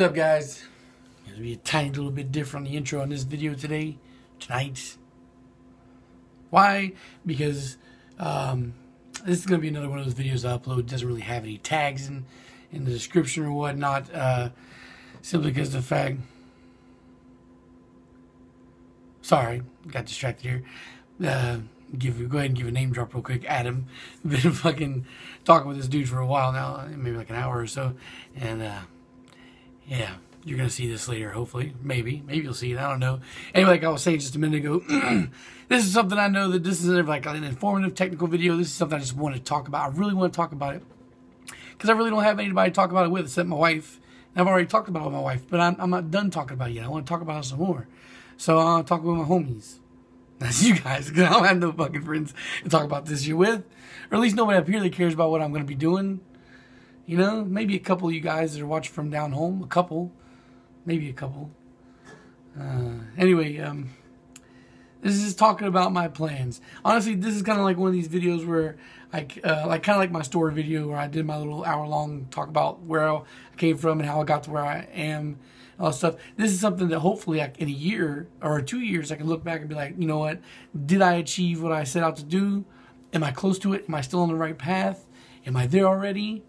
What's up, guys? There's gonna be a tiny little bit different on the intro on this video tonight. Why? Because this is gonna be another one of those videos I upload. It doesn't really have any tags in the description or whatnot. Simply because the fact. Sorry, got distracted here. Go ahead and give a name drop real quick. Adam. Been fucking talking with this dude for a while now, maybe like an hour or so, and yeah, you're gonna see this later, hopefully. Maybe you'll see it. I don't know. Anyway, like I was saying just a minute ago, this is something I know that this is like an informative, technical video. This is something I just want to talk about. I really want to talk about it because I really don't have anybody to talk about it with except my wife. And I've already talked about it with my wife, but I'm not done talking about it yet. I want to talk about it some more. So I'll talk with my homies. That's you guys, because I don't have no fucking friends to talk about this shit with. Or at least nobody up here that cares about what I'm going to be doing. You know, maybe a couple of you guys that are watching from down home. A couple. Maybe a couple. Anyway, this is talking about my plans. Honestly, this is kind of like one of these videos where kind of like my story video where I did my little hour-long talk about where I came from and how I got to where I am. All that stuff. This is something that hopefully in a year or 2 years I can look back and be like, you know what? Did I achieve what I set out to do? Am I close to it? Am I still on the right path? Am I there already?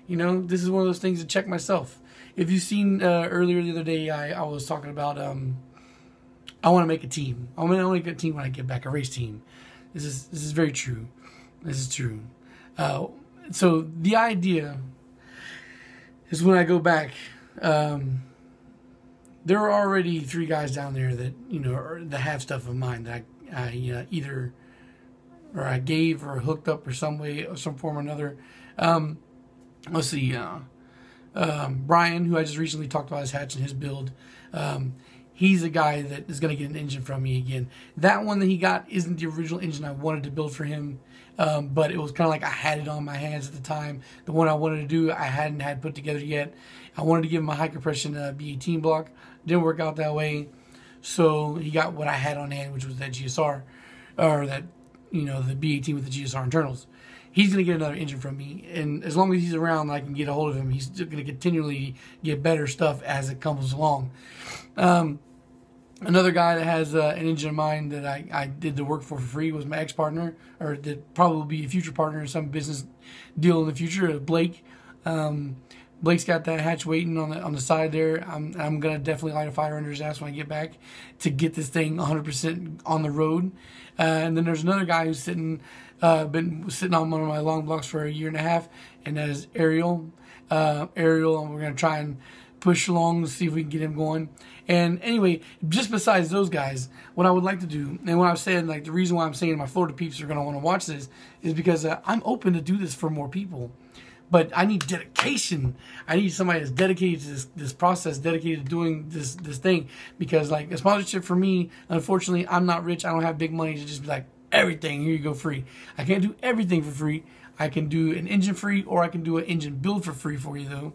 You know, this is one of those things to check myself. If you've seen earlier the other day, I was talking about I want to make a team. I want to make a team when I get back, a race team. This is very true. This is true. So the idea is when I go back. There are already 3 guys down there that, you know, that have stuff of mine that I either I gave or hooked up or some way or some form or another. Let's see. Brian, who I just recently talked about his hatch and his build. He's a guy that is going to get an engine from me again. That one that he got isn't the original engine I wanted to build for him. But it was kind of like I had it on my hands at the time. The one I wanted to do, I hadn't had put together yet. I wanted to give him a high compression B18 block. Didn't work out that way. So he got what I had on hand, which was that GSR, or that, you know, the B18 with the GSR internals. He's going to get another engine from me. And as long as he's around, I can get a hold of him. He's going to continually get better stuff as it comes along. Another guy that has an engine of mine that I did the work for free was my ex-partner, or that probably be a future partner in some business deal in the future, Blake. Blake's got that hatch waiting on the side there. I'm gonna definitely light a fire under his ass when I get back to get this thing 100% on the road. And then there's another guy who's been sitting on one of my long blocks for 1.5 years, and that is Ariel. Ariel, and we're gonna try and push along to see if we can get him going. And anyway, just besides those guys, what I would like to do, and what I was saying, like the reason why I'm saying my Florida peeps are gonna want to watch this is because I'm open to do this for more people. But I need dedication. I need somebody that's dedicated to this process, dedicated to doing this thing. Because like a sponsorship for me, unfortunately, I'm not rich. I don't have big money to just be like, everything, here you go, free. I can't do everything for free. I can do an engine free, or I can do an engine build for free for you though.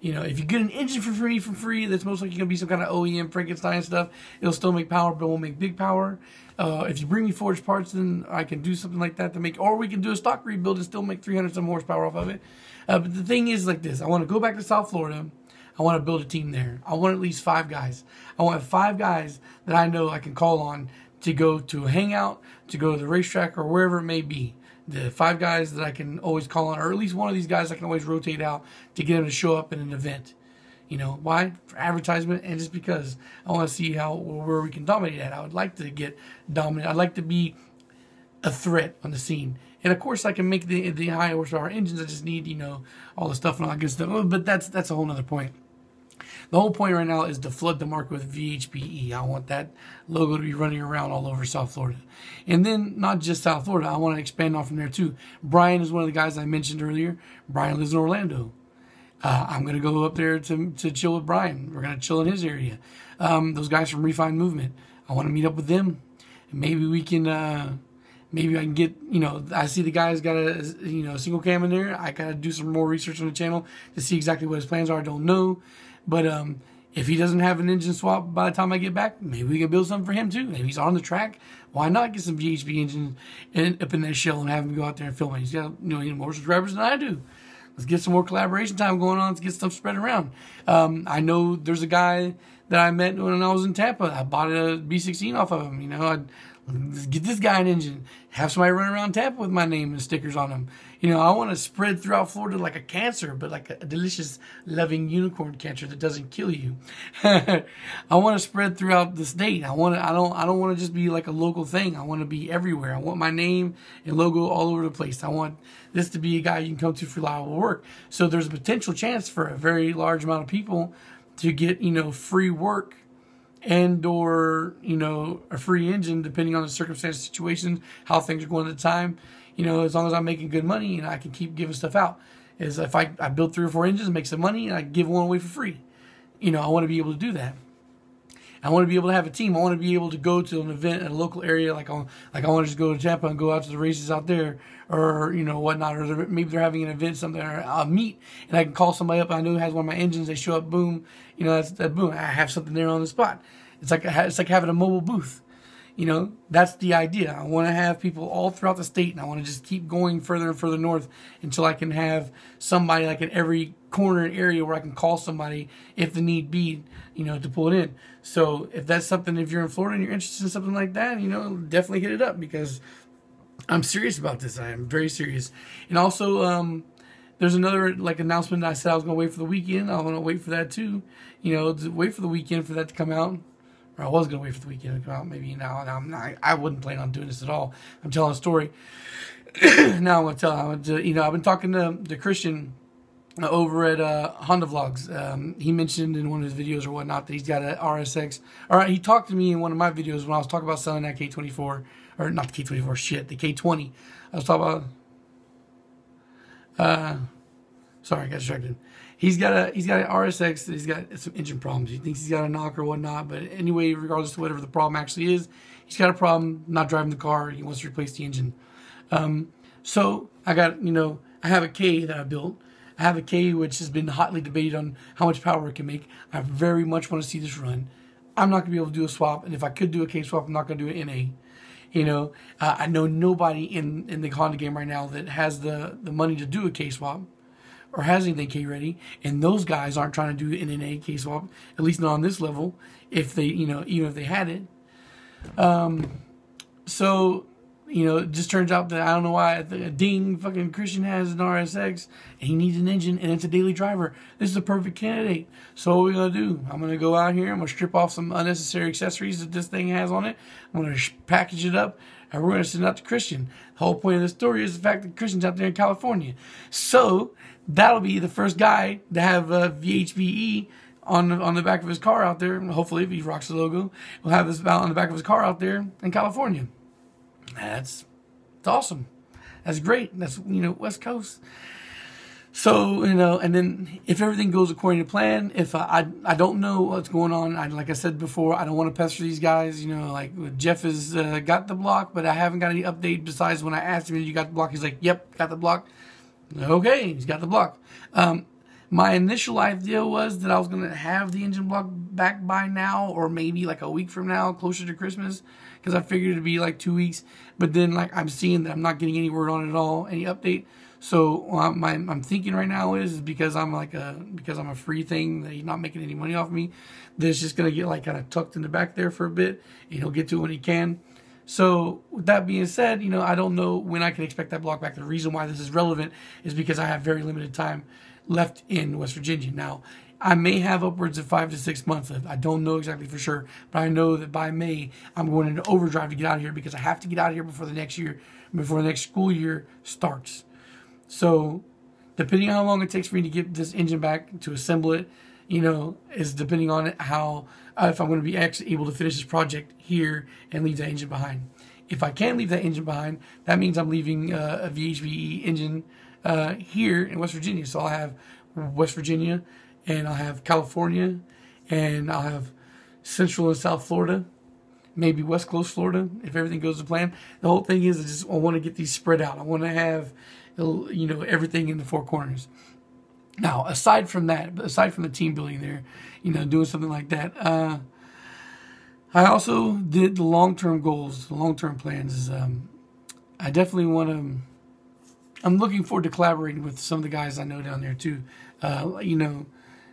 You know, if you get an engine for free, that's most likely going to be some kind of OEM Frankenstein stuff. It'll still make power, but it won't make big power. If you bring me forged parts, then I can do something like that to make, or we can do a stock rebuild and still make 300 some horsepower off of it. But the thing is like this. I want to go back to South Florida. I want to build a team there. I want at least 5 guys. I want 5 guys that I know I can call on to go to a hangout, to go to the racetrack, or wherever it may be. The 5 guys that I can always call on, or at least one of these guys I can always rotate out to get him to show up in an event. You know, why? For advertisement, and just because I want to see where we can dominate at. I would like to get dominant. I'd like to be a threat on the scene. And of course, I can make the high horsepower engines. I just need, you know, all the stuff and all that good stuff. But that's a whole nother point. The whole point right now is to flood the market with VHBE. I want that logo to be running around all over South Florida. And then, not just South Florida, I want to expand off from there too. Brian is one of the guys I mentioned earlier. Brian lives in Orlando. I'm going to go up there to chill with Brian. We're going to chill in his area. Those guys from Refined Movement, I want to meet up with them. And maybe we can... Maybe I can get, you know, I see the guy's got a, you know, single cam in there. I got to do some more research on the channel to see exactly what his plans are. I don't know. But if he doesn't have an engine swap by the time I get back, maybe we can build something for him too. Maybe he's on the track. Why not get some VHB engines up in that shell and have him go out there and film it? He's got, you know, more subscribers than I do. Let's get some more collaboration time going on. Let's get stuff spread around. I know there's a guy that I met when I was in Tampa. I bought a B16 off of him. You know, let's get this guy an engine. Have somebody run around Tampa with my name and stickers on them. You know, I want to spread throughout Florida like a cancer, but like a delicious, loving unicorn cancer that doesn't kill you. I want to spread throughout the state. I don't want to just be like a local thing. I want to be everywhere. I want my name and logo all over the place. I want this to be a guy you can come to for reliable work. So there's a potential chance for a very large amount of people to get, you know, free work and or, you know, a free engine, depending on the circumstances, situations, how things are going at the time. You know, as long as I'm making good money and I can keep giving stuff out. Is if I build 3 or 4 engines, make some money, and I give one away for free. You know, I want to be able to do that. I want to be able to have a team. I want to be able to go to an event in a local area, like I want to just go to Tampa and go out to the races out there, or you know whatnot, or maybe they're having an event, something, or a meet, and I can call somebody up. I know who has one of my engines. They show up, boom, you know, that's boom. I have something there on the spot. It's like having a mobile booth. You know, that's the idea. I want to have people all throughout the state, and I want to just keep going further and further north until I can have somebody like in every corner and area where I can call somebody if the need be, you know, to pull it in. So if that's something, if you're in Florida and you're interested in something like that, you know, definitely hit it up, because I'm serious about this. I am very serious. And also, there's another like announcement that I said I was going to wait for the weekend. I want to wait for that too. You know, to wait for the weekend for that to come out. Or I was going to wait for the weekend to come out. Maybe now I'm not. I wouldn't plan on doing this at all. I'm telling a story. Now I'm going to tell. You know, I've been talking to Christian over at Honda Vlogs. He mentioned in one of his videos or whatnot that he's got an RSX. All right, he talked to me in one of my videos when I was talking about selling that K24, or not the K24, shit, the K20. I was talking about. Sorry, I got distracted. He's got an RSX. He's got some engine problems. He thinks he's got a knock or whatnot. But anyway, regardless of whatever the problem actually is, he's got a problem not driving the car. He wants to replace the engine. So I got, you know, I have a K that I built. I have a K which has been hotly debated on how much power it can make. I very much want to see this run. I'm not going to be able to do a swap. And if I could do a K swap, I'm not going to do it in a. You know, I know nobody in the Honda game right now that has the money to do a K swap or has anything K ready, and those guys aren't trying to do an NA K swap, at least not on this level, if they, you know, even if they had it. So, you know, it just turns out that I don't know why ding fucking Christian has an RSX and he needs an engine and it's a daily driver. This is a perfect candidate. So what we're going to do, I'm going to go out here, I'm going to strip off some unnecessary accessories that this thing has on it. I'm going to package it up, and we're going to send it out to Christian. The whole point of the story is the fact that Christian's out there in California. So that'll be the first guy to have a VHBE on the back of his car out there. Hopefully, if he rocks the logo, we'll have this on the back of his car out there in California. That's awesome. That's great. That's, you know, West Coast. So, you know, and then if everything goes according to plan, if I don't know what's going on, like I said before, I don't want to pester these guys. You know, like Jeff has got the block, but I haven't got any update besides when I asked him, you got the block? He's like, yep, got the block. Okay, he's got the block. My initial idea was that I was going to have the engine block back by now, or maybe like a week from now, closer to Christmas, because I figured it'd be like 2 weeks. But then, like, I'm seeing that I'm not getting any word on it at all, any update. So I'm thinking right now is because I'm a free thing, that he's not making any money off me, that it's just going to get like kind of tucked in the back there for a bit, and he'll get to it when he can. So with that being said, you know, I don't know when I can expect that block back. The reason why this is relevant is because I have very limited time left in West Virginia. Now, I may have upwards of 5 to 6 months left. I don't know exactly for sure, but I know that by May, I'm going into overdrive to get out of here, because I have to get out of here before the next school year starts. So depending on how long it takes for me to get this engine back, to assemble it, you know, is depending on how, if I'm going to be actually able to finish this project here and leave that engine behind. If I can't leave that engine behind, that means I'm leaving a VHBE engine here in West Virginia. So I'll have West Virginia, and I'll have California, and I'll have Central and South Florida, maybe West Coast Florida, if everything goes to plan. The whole thing is I want to get these spread out. I want to have, you know, everything in the 4 corners. Now, aside from that, aside from the team building there, you know, doing something like that, I also did the long-term goals, the long-term plans. Is I definitely want to. I'm looking forward to collaborating with some of the guys I know down there too. You know,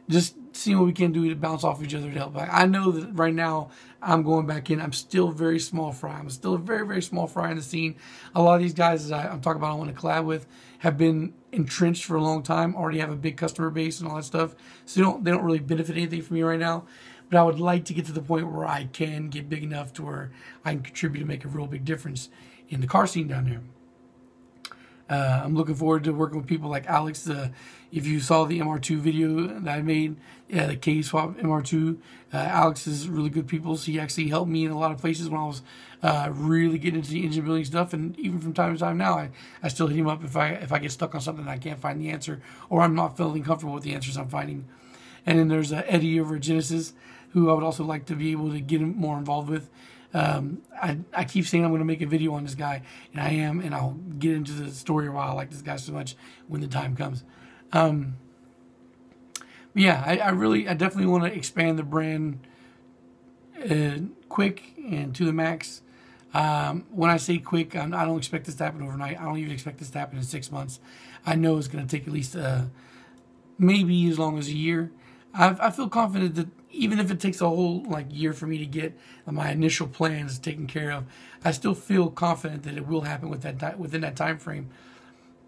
just seeing what we can do to bounce off each other to help. I know that right now I'm going back in. I'm still very small fry. I'm still a very, very small fry in the scene. A lot of these guys that I'm talking about I want to collab with have been entrenched for a long time, already have a big customer base and all that stuff. So they don't really benefit anything from me right now. But I would like to get to the point where I can get big enough to where I can contribute to make a real big difference in the car scene down there. I'm looking forward to working with people like Alex. If you saw the MR2 video that I made, the K-Swap MR2, Alex is really good people. So he actually helped me in a lot of places when I was really getting into the engine building stuff. And even from time to time now, I still hit him up if I get stuck on something and I can't find the answer, or I'm not feeling comfortable with the answers I'm finding. And then there's Eddie over at Genesis, who I would also like to be able to get more involved with. I keep saying I'm going to make a video on this guy, and I am, and I'll get into the story of why I like this guy so much when the time comes. Yeah, I definitely want to expand the brand quick and to the max. When I say quick, I don't expect this to happen overnight. I don't even expect this to happen in 6 months. I know it's going to take at least maybe as long as a year. I feel confident that even if it takes a whole year for me to get my initial plans taken care of, I still feel confident that it will happen within that time frame.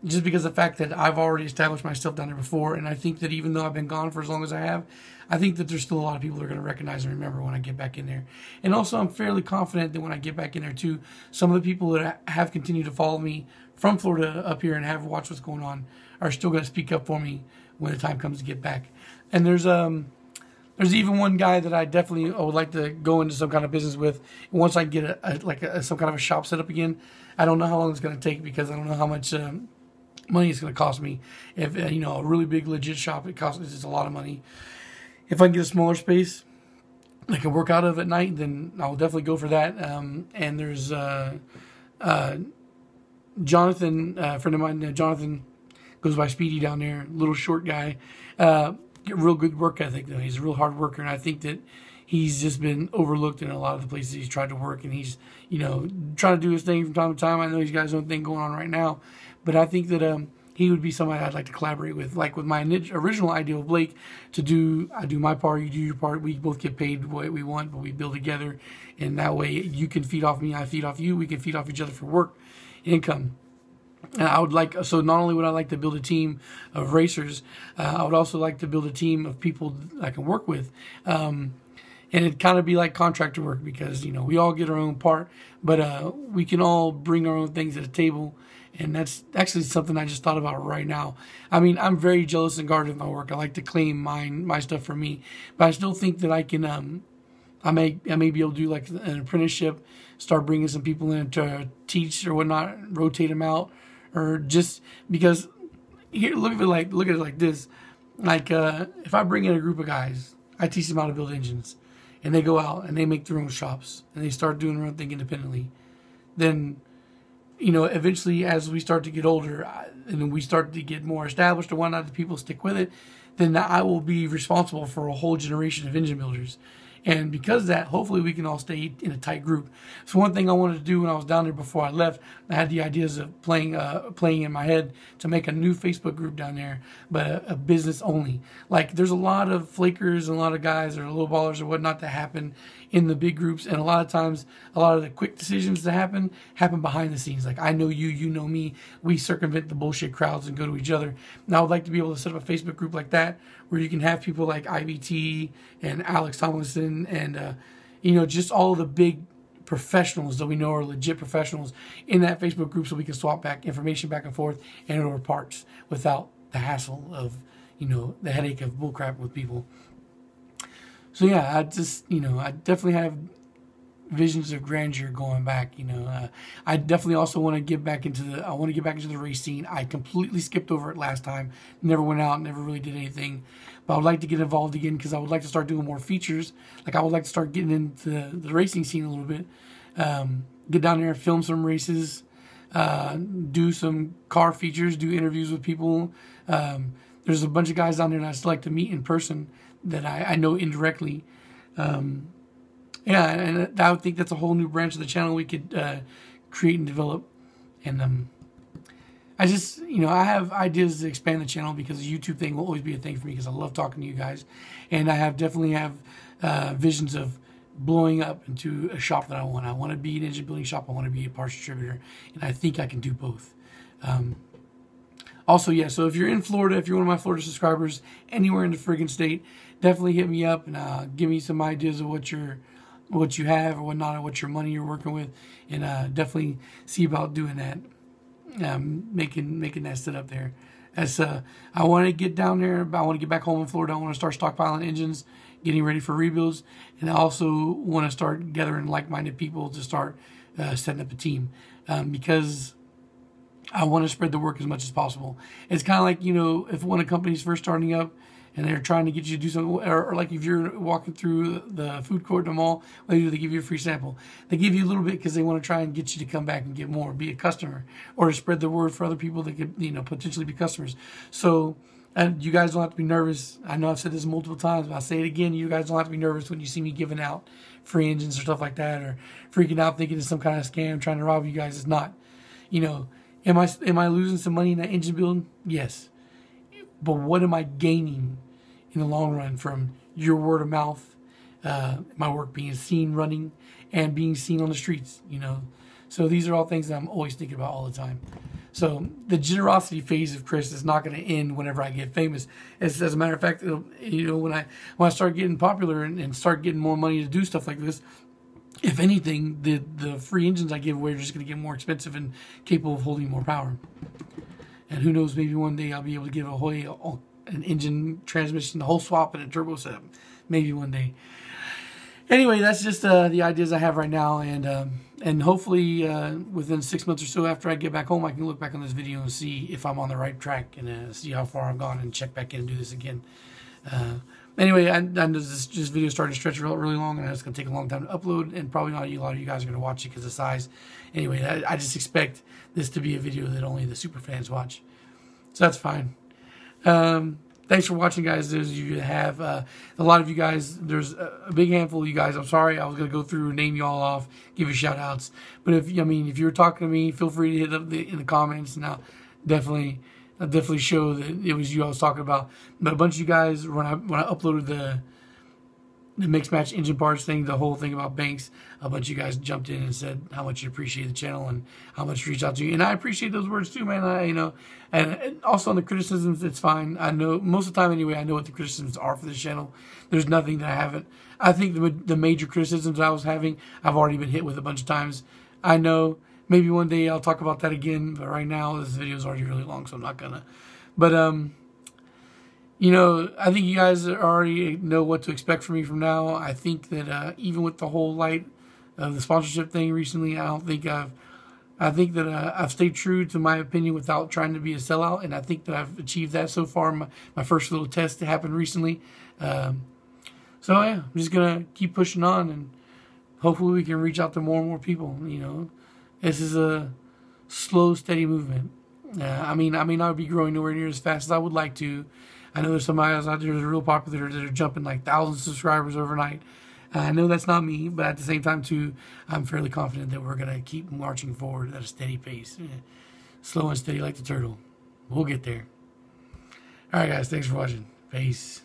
Just because of the fact that I've already established myself down there before, and I think that even though I've been gone for as long as I have, I think that there's still a lot of people that are going to recognize and remember when I get back in there. And also, I'm fairly confident that when I get back in there too, some of the people that have continued to follow me from Florida up here and have watched what's going on are still going to speak up for me when the time comes to get back. And there's even one guy that I definitely would like to go into some kind of business with once I get some kind of a shop set up again. I don't know how long it's going to take because I don't know how much money it's going to cost me. If a really big legit shop, it costs just a lot of money. If I can get a smaller space I can work out of at night, then I'll definitely go for that. And there's Jonathan, a friend of mine. Jonathan goes by Speedy down there, little short guy. Real good work ethic though. He's a real hard worker, and I think that he's just been overlooked in a lot of the places he's tried to work, and he's trying to do his thing from time to time. I know he's got his own thing going on right now, but I think that he would be somebody I'd like to collaborate with. Like with my original idea with Blake, I do my part, you do your part. We both get paid what we want, but we build together, and that way you can feed off me, I feed off you. We can feed off each other for work, income. And I would like, so not only would I like to build a team of racers, I would also like to build a team of people I can work with. And it'd kind of be like contractor work because, we all get our own part, but we can all bring our own things to the table. And that's actually something I just thought about right now. I mean, I'm very jealous and guarded of my work. I like to claim my stuff for me, but I still think that I can, I may be able to do like an apprenticeship, start bringing some people in to teach or whatnot, rotate them out. Or just because here, look at it like this. Like if I bring in a group of guys, I teach them how to build engines, and they go out and they make their own shops and they start doing their own thing independently. Then, eventually as we start to get older and we start to get more established or whatnot, the people stick with it. Then I will be responsible for a whole generation of engine builders. And because of that, hopefully we can all stay in a tight group. So one thing I wanted to do when I was down there before I left, I had the ideas of playing in my head to make a new Facebook group down there, but a business only. Like there's a lot of flakers and a lot of guys or low ballers or whatnot that happen in the big groups. And a lot of times, a lot of the quick decisions that happen behind the scenes. Like I know you, you know me. We circumvent the bullshit crowds and go to each other. And I would like to be able to set up a Facebook group like that where you can have people like IBT and Alex Tomlinson and, just all the big professionals that we know are legit professionals in that Facebook group so we can swap back information back and forth and order parts without the hassle of, the headache of bullcrap with people. So yeah, I just, I definitely have visions of grandeur going back. I definitely also want to get back into the race scene. I completely skipped over it last time. Never went out, never really did anything. But I would like to get involved again because I would like to start doing more features. Like I would like to start getting into the racing scene a little bit. Get down there and film some races, do some car features, do interviews with people. There's a bunch of guys down there that I still like to meet in person that I know indirectly. Yeah, and I would think that's a whole new branch of the channel we could create and develop. And I just, you know, I have ideas to expand the channel because the YouTube thing will always be a thing for me because I love talking to you guys. And I definitely have visions of blowing up into a shop that I want. I want to be an engine building shop. I want to be a parts distributor. And I think I can do both. Also, yeah, so if you're in Florida, if you're one of my Florida subscribers, anywhere in the friggin' state, definitely hit me up and give me some ideas of what you have or whatnot, or what your money you're working with, and definitely see about doing that, making that set up there. As I want to get down there, I want to get back home in Florida. I want to start stockpiling engines, getting ready for rebuilds, and I also want to start gathering like-minded people to start setting up a team, because I want to spread the work as much as possible. It's kind of like, you know, if one of the companies first starting up and they're trying to get you to do something, or like if you're walking through the food court in the mall, what do? They give you a free sample. They give you a little bit because they want to try and get you to come back and get more, be a customer, or to spread the word for other people that could, you know, potentially be customers. So, and you guys don't have to be nervous. I know I've said this multiple times, but I'll say it again. You guys don't have to be nervous when you see me giving out free engines or stuff like that, or freaking out thinking it's some kind of scam trying to rob you guys. It's not. You know, am I losing some money in that engine building? Yes. But what am I gaining in the long run from your word of mouth, my work being seen running and being seen on the streets, you know? So these are all things that I'm always thinking about all the time. So the generosity phase of Chris is not going to end whenever I get famous. As a matter of fact, you know, when I start getting popular and start getting more money to do stuff like this, if anything, the free engines I give away are just going to get more expensive and capable of holding more power. And who knows, maybe one day I'll be able to give away an engine, transmission, the whole swap, and a turbo setup. Maybe one day. Anyway, that's just the ideas I have right now. And hopefully within 6 months or so after I get back home, I can look back on this video and see if I'm on the right track and see how far I've gone and check back in and do this again. Anyway, I know this video started to stretch really long, and it's going to take a long time to upload, and probably not a lot of you guys are going to watch it because of the size. Anyway, I just expect this to be a video that only the super fans watch. So that's fine. Thanks for watching, guys. Those of you that have, a lot of you guys, there's a big handful of you guys. I'm sorry, I was going to go through and name you all off, give you shout outs. But if you're talking to me, feel free to hit up in the comments, and I'll definitely show that it was you I was talking about. But a bunch of you guys, when I uploaded the mix match engine parts thing, the whole thing about Banks, a bunch of you guys jumped in and said how much you appreciate the channel and how much you reach out to you. And I appreciate those words too, man. You know, and also on the criticisms, it's fine. I know most of the time anyway, I know what the criticisms are for this channel. There's nothing that I haven't. I think the major criticisms I was having, I've already been hit with a bunch of times. I know maybe one day I'll talk about that again, but right now this video is already really long, so I'm not gonna. But you know, I think you guys already know what to expect from me from now. I think that even with the whole light of the sponsorship thing recently, I think that I've stayed true to my opinion without trying to be a sellout, and I think that I've achieved that so far. My first little test happened recently. So yeah, I'm just gonna keep pushing on, and hopefully we can reach out to more and more people. You know, this is a slow, steady movement. I may not be growing nowhere near as fast as I would like to. I know there's some guys out there that are real popular that are jumping like 1,000 subscribers overnight. I know that's not me, but at the same time, too, I'm fairly confident that we're going to keep marching forward at a steady pace. Slow and steady like the turtle. We'll get there. All right, guys. Thanks for watching. Peace.